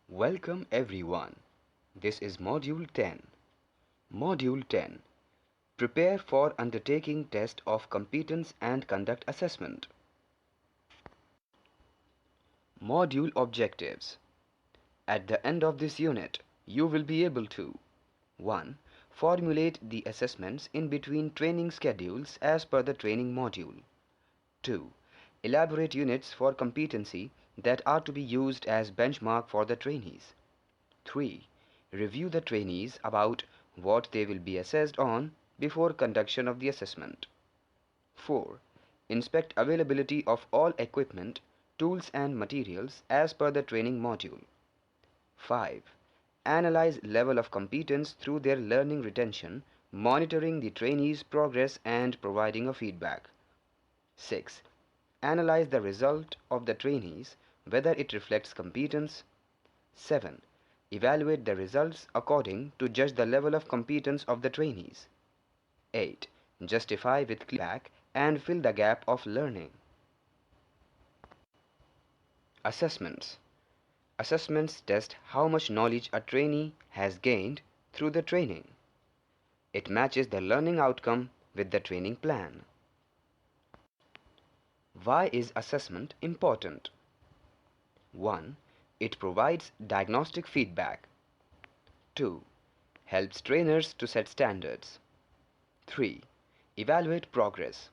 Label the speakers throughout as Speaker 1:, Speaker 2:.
Speaker 1: Welcome everyone. This is Module 10. Module 10. Prepare for undertaking test of competence and conduct assessment. Module objectives. At the end of this unit, you will be able to 1. Formulate the assessments in between training schedules as per the training module. 2. Elaborate units for competency that are to be used as benchmark for the trainees. 3. Review the trainees about what they will be assessed on before conduction of the assessment. 4. Inspect availability of all equipment, tools and materials as per the training module. 5. Analyze level of competence through their learning retention, monitoring the trainees' progress and providing a feedback. 6. Analyze the result of the trainees, whether it reflects competence. 7. Evaluate the results according to judge the level of competence of the trainees. 8. Justify with feedback and fill the gap of learning. Assessments. Assessments test how much knowledge a trainee has gained through the training. It matches the learning outcome with the training plan. Why is assessment important? 1. It provides diagnostic feedback. 2. Helps trainers to set standards. 3. Evaluate progress.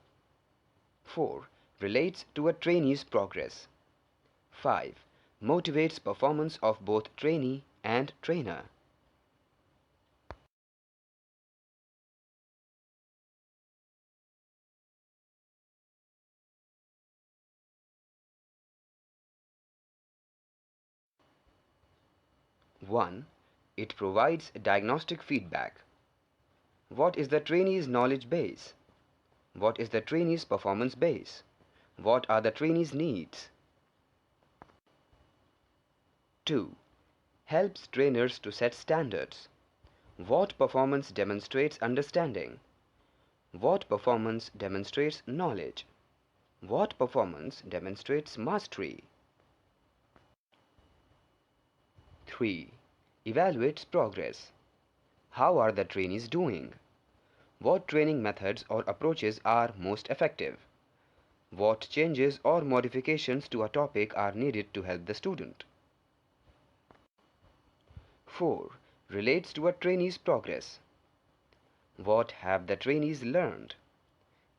Speaker 1: 4. Relates to a trainee's progress. 5. Motivates performance of both trainee and trainer. One. It provides diagnostic feedback. What is the trainee's knowledge base? What is the trainee's performance base? What are the trainee's needs? 2. Helps trainers to set standards. What performance demonstrates understanding? What performance demonstrates knowledge? What performance demonstrates mastery? 3. Evaluates progress. How are the trainees doing? What training methods or approaches are most effective? What changes or modifications to a topic are needed to help the student? 4. Relates to a trainee's progress. What have the trainees learned?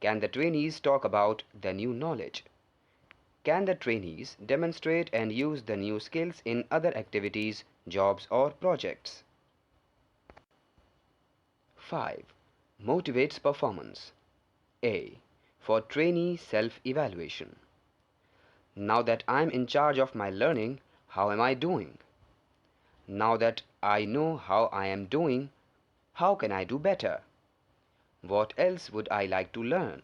Speaker 1: Can the trainees talk about the new knowledge? Can the trainees demonstrate and use the new skills in other activities, jobs or projects? 5. Motivates performance. A. For trainee self-evaluation. Now that I'm in charge of my learning, how am I doing? Now that I know how I am doing, how can I do better? What else would I like to learn?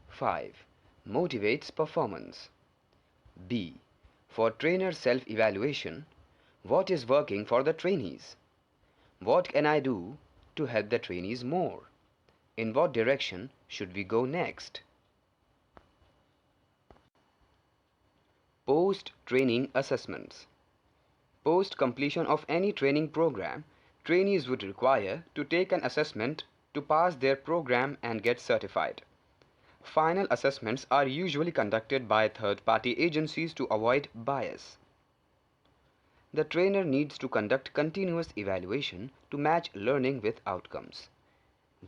Speaker 1: 5. Motivates performance. B. For trainer self-evaluation, what is working for the trainees? What can I do to help the trainees more? In what direction should we go next? Post-training assessments. Post completion of any training program, trainees would require to take an assessment to pass their program and get certified. Final assessments are usually conducted by third-party agencies to avoid bias. The trainer needs to conduct continuous evaluation to match learning with outcomes.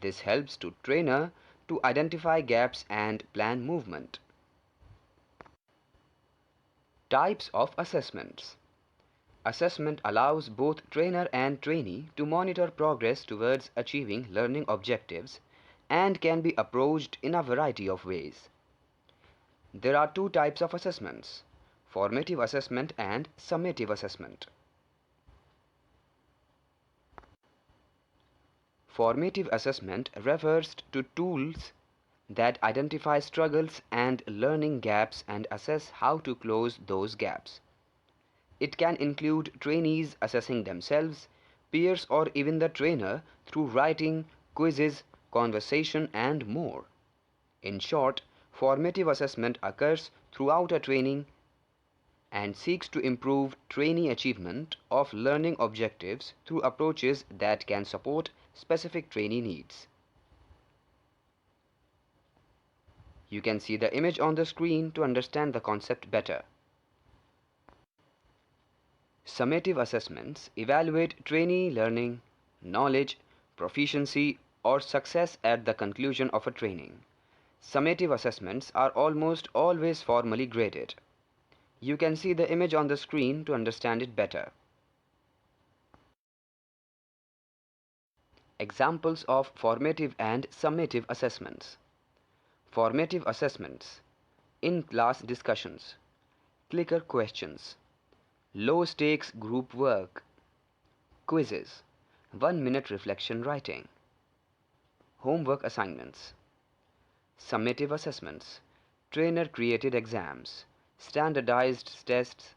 Speaker 1: This helps to trainer to identify gaps and plan movement. Types of assessments. Assessment allows both trainer and trainee to monitor progress towards achieving learning objectives and can be approached in a variety of ways. There are two types of assessments: formative assessment and summative assessment. Formative assessment refers to tools that identify struggles and learning gaps and assess how to close those gaps. It can include trainees assessing themselves, peers or even the trainer through writing, quizzes, conversation and more. In short, formative assessment occurs throughout a training and seeks to improve trainee achievement of learning objectives through approaches that can support specific trainee needs. You can see the image on the screen to understand the concept better. Summative assessments evaluate trainee learning, knowledge, proficiency, or success at the conclusion of a training. Summative assessments are almost always formally graded. You can see the image on the screen to understand it better. Examples of formative and summative assessments. Formative assessments: in-class discussions, clicker questions, low-stakes group work, quizzes, 1-minute reflection writing, homework assignments. Summative assessments: trainer-created exams, standardized tests,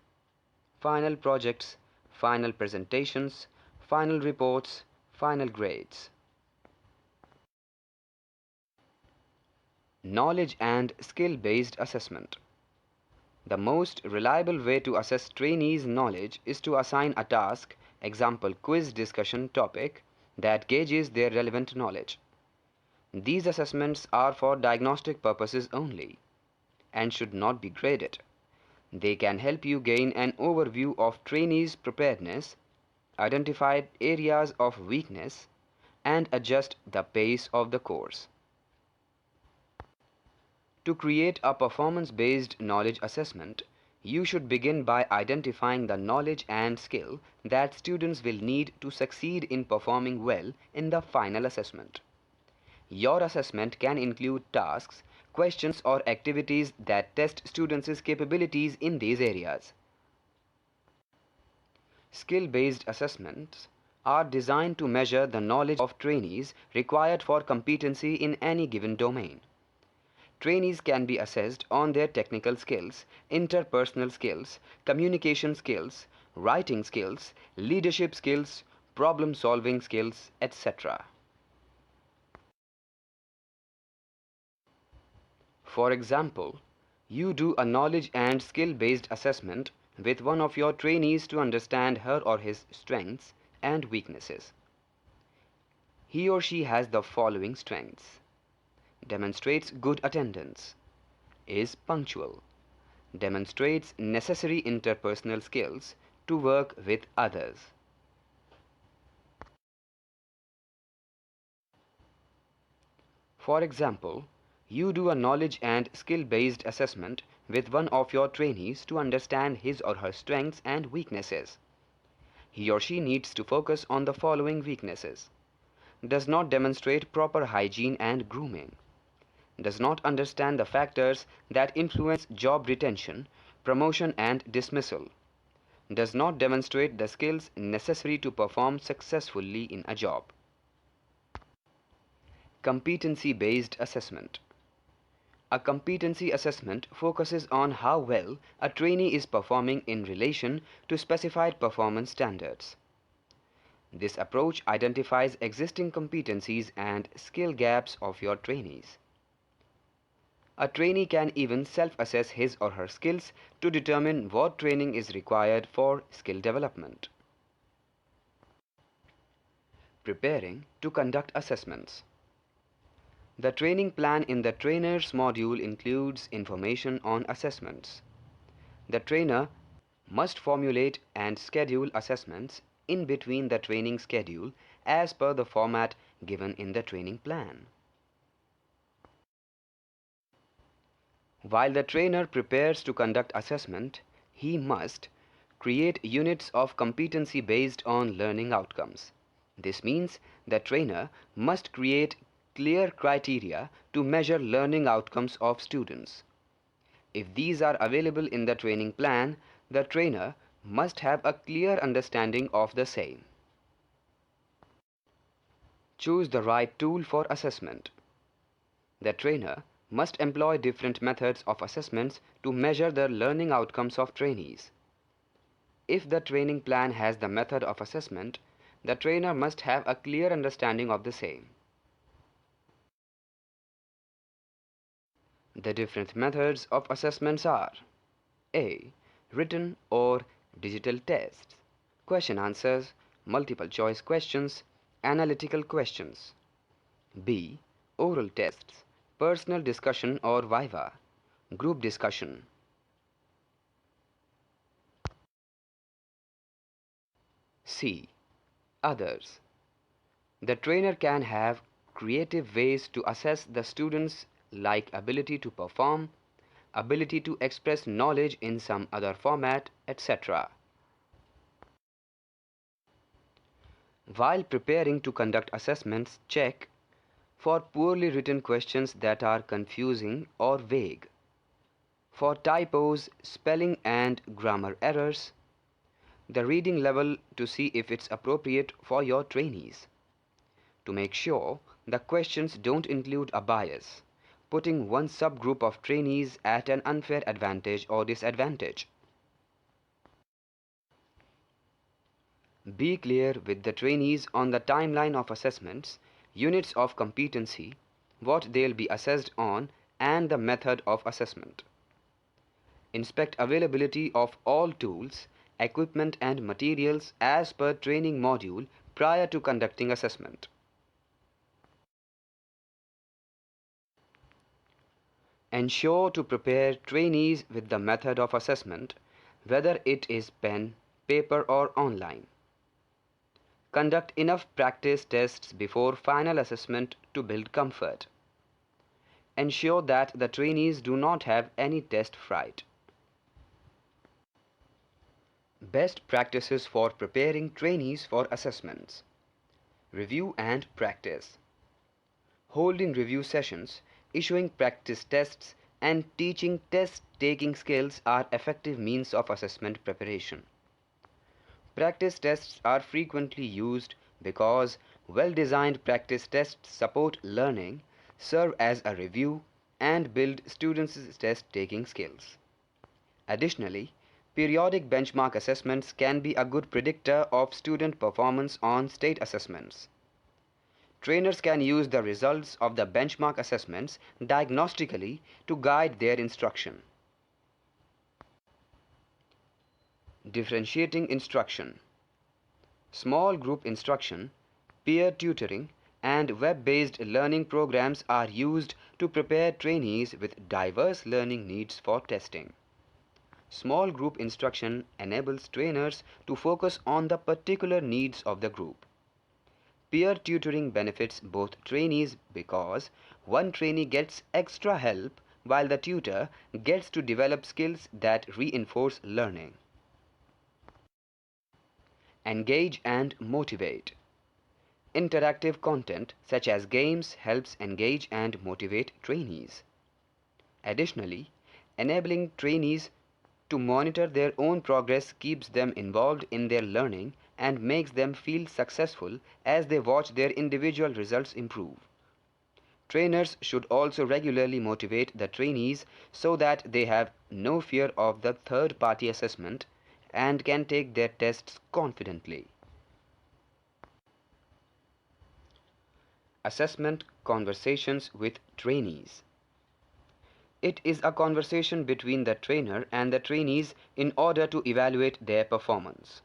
Speaker 1: final projects, final presentations, final reports, final grades. Knowledge and skill-based assessment. The most reliable way to assess trainees' knowledge is to assign a task, example quiz discussion topic, that gauges their relevant knowledge. These assessments are for diagnostic purposes only and should not be graded. They can help you gain an overview of trainees' preparedness, identify areas of weakness, and adjust the pace of the course. To create a performance-based knowledge assessment, you should begin by identifying the knowledge and skill that students will need to succeed in performing well in the final assessment. Your assessment can include tasks, questions, or activities that test students' capabilities in these areas. Skill-based assessments are designed to measure the knowledge of trainees required for competency in any given domain. Trainees can be assessed on their technical skills, interpersonal skills, communication skills, writing skills, leadership skills, problem-solving skills, etc. For example, you do a knowledge and skill-based assessment with one of your trainees to understand her or his strengths and weaknesses. He or she has the following strengths: demonstrates good attendance, is punctual, demonstrates necessary interpersonal skills to work with others. For example, you do a knowledge and skill-based assessment with one of your trainees to understand his or her strengths and weaknesses. He or she needs to focus on the following weaknesses: does not demonstrate proper hygiene and grooming, does not understand the factors that influence job retention, promotion and dismissal, does not demonstrate the skills necessary to perform successfully in a job. Competency-based assessment. A competency assessment focuses on how well a trainee is performing in relation to specified performance standards. This approach identifies existing competencies and skill gaps of your trainees. A trainee can even self-assess his or her skills to determine what training is required for skill development. Preparing to conduct assessments. The training plan in the trainer's module includes information on assessments. The trainer must formulate and schedule assessments in between the training schedule as per the format given in the training plan. While the trainer prepares to conduct assessment, he must create units of competency based on learning outcomes. This means the trainer must create clear criteria to measure learning outcomes of students. If these are available in the training plan, the trainer must have a clear understanding of the same. Choose the right tool for assessment. The trainer must employ different methods of assessments to measure the learning outcomes of trainees. If the training plan has the method of assessment, the trainer must have a clear understanding of the same. The different methods of assessments are: A. written or digital tests, question answers, multiple choice questions, analytical questions. B. Oral tests, personal discussion or viva, group discussion. C. Others. The trainer can have creative ways to assess the students like ability to perform, ability to express knowledge in some other format, etc. While preparing to conduct assessments, check for poorly written questions that are confusing or vague, for typos, spelling and grammar errors, the reading level to see if it's appropriate for your trainees. To make sure the questions don't include a bias, putting one subgroup of trainees at an unfair advantage or disadvantage. Be clear with the trainees on the timeline of assessments, units of competency, what they'll be assessed on, and the method of assessment. Inspect availability of all tools, equipment and materials as per training module prior to conducting assessment. Ensure to prepare trainees with the method of assessment, whether it is pen, paper or online. Conduct enough practice tests before final assessment to build comfort. Ensure that the trainees do not have any test fright. Best practices for preparing trainees for assessments. Review and practice. Holding review sessions, issuing practice tests, and teaching test-taking skills are effective means of assessment preparation. Practice tests are frequently used because well-designed practice tests support learning, serve as a review, and build students' test-taking skills. Additionally, periodic benchmark assessments can be a good predictor of student performance on state assessments. Trainers can use the results of the benchmark assessments diagnostically to guide their instruction. Differentiating instruction. Small group instruction, peer tutoring, and web-based learning programs are used to prepare trainees with diverse learning needs for testing. Small group instruction enables trainers to focus on the particular needs of the group. Peer tutoring benefits both trainees because one trainee gets extra help while the tutor gets to develop skills that reinforce learning. Engage and motivate. Interactive content such as games helps engage and motivate trainees. Additionally, enabling trainees to monitor their own progress keeps them involved in their learning and makes them feel successful as they watch their individual results improve. Trainers should also regularly motivate the trainees so that they have no fear of the third-party assessment and can take their tests confidently. Assessment conversations with trainees. It is a conversation between the trainer and the trainees in order to evaluate their performance.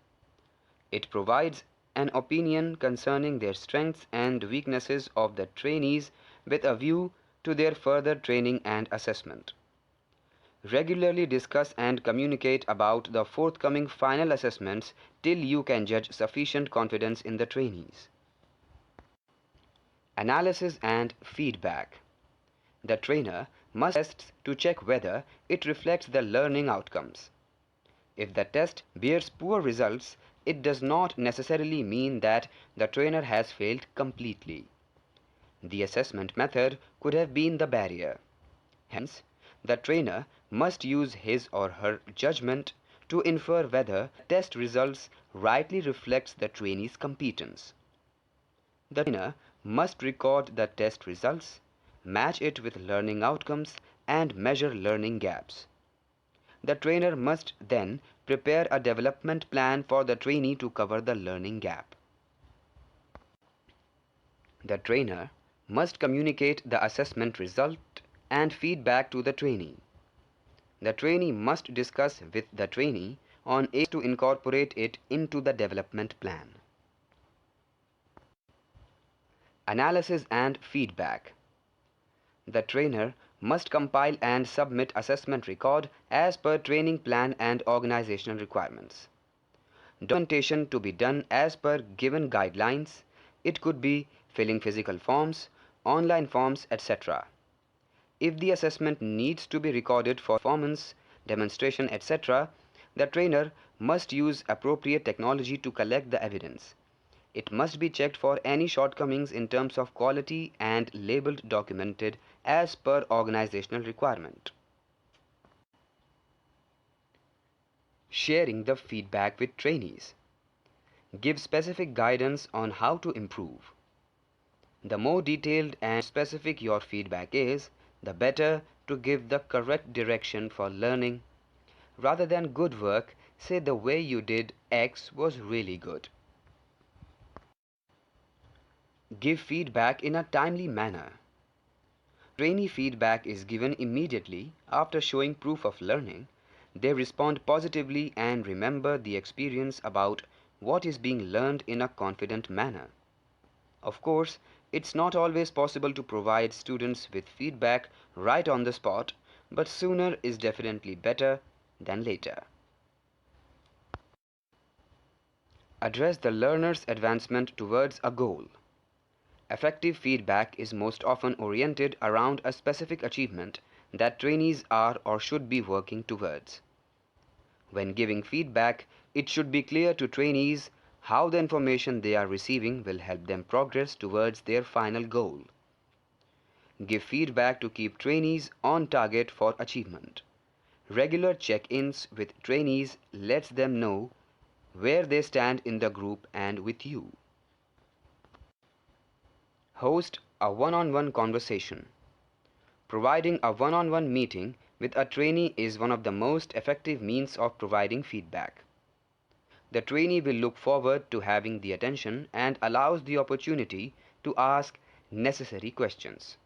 Speaker 1: It provides an opinion concerning their strengths and weaknesses of the trainees with a view to their further training and assessment. Regularly discuss and communicate about the forthcoming final assessments till you can judge sufficient confidence in the trainees. Analysis and feedback. The trainer must test to check whether it reflects the learning outcomes. If the test bears poor results, it does not necessarily mean that the trainer has failed completely. The assessment method could have been the barrier. Hence, the trainer must use his or her judgment to infer whether test results rightly reflects the trainee's competence. The trainer must record the test results, match it with learning outcomes, and measure learning gaps. The trainer must then prepare a development plan for the trainee to cover the learning gap. The trainer must communicate the assessment result and feedback to the trainee. The trainee must discuss with the trainee on areas to incorporate it into the development plan. Analysis and feedback. The trainer must compile and submit assessment record as per training plan and organizational requirements. Documentation to be done as per given guidelines. It could be filling physical forms, online forms, etc. If the assessment needs to be recorded for performance, demonstration, etc., the trainer must use appropriate technology to collect the evidence. It must be checked for any shortcomings in terms of quality and labeled documented as per organizational requirement. Sharing the feedback with trainees. Give specific guidance on how to improve. The more detailed and specific your feedback is, the better to give the correct direction for learning. Rather than good work, say the way you did X was really good. Give feedback in a timely manner. Trainee feedback is given immediately after showing proof of learning. They respond positively and remember the experience about what is being learned in a confident manner. Of course, it's not always possible to provide students with feedback right on the spot, but sooner is definitely better than later. Address the learner's advancement towards a goal. Effective feedback is most often oriented around a specific achievement that trainees are or should be working towards. When giving feedback, it should be clear to trainees how the information they are receiving will help them progress towards their final goal. Give feedback to keep trainees on target for achievement. Regular check-ins with trainees lets them know where they stand in the group and with you. Host a one-on-one conversation. Providing a one-on-one meeting with a trainee is one of the most effective means of providing feedback. The trainee will look forward to having the attention and allows the opportunity to ask necessary questions.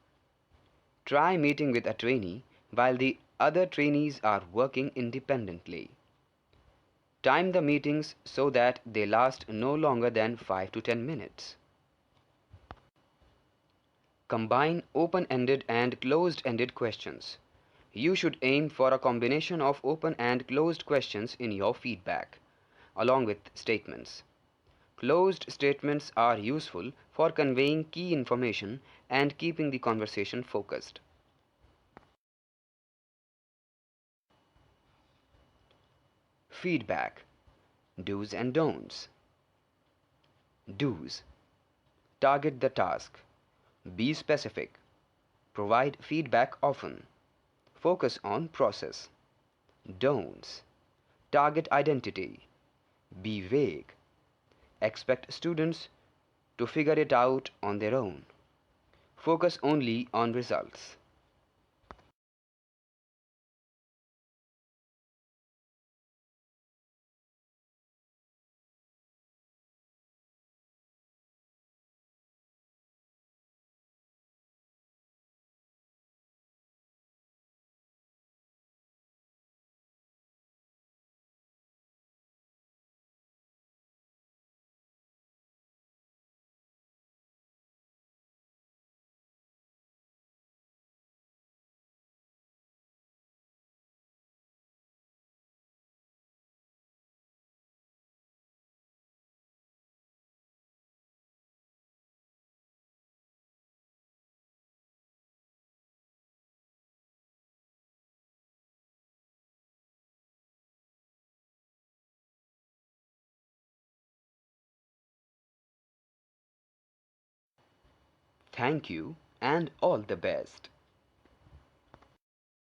Speaker 1: Try meeting with a trainee while the other trainees are working independently. Time the meetings so that they last no longer than 5 to 10 minutes. Combine open-ended and closed-ended questions. You should aim for a combination of open and closed questions in your feedback, along with statements. Closed statements are useful for conveying key information and keeping the conversation focused. Feedback. Do's and don'ts. Do's. Target the task. Be specific. Provide feedback often. Focus on process. Don'ts. Target identity. Be vague. Expect students to figure it out on their own. Focus only on results. Thank you and all the best.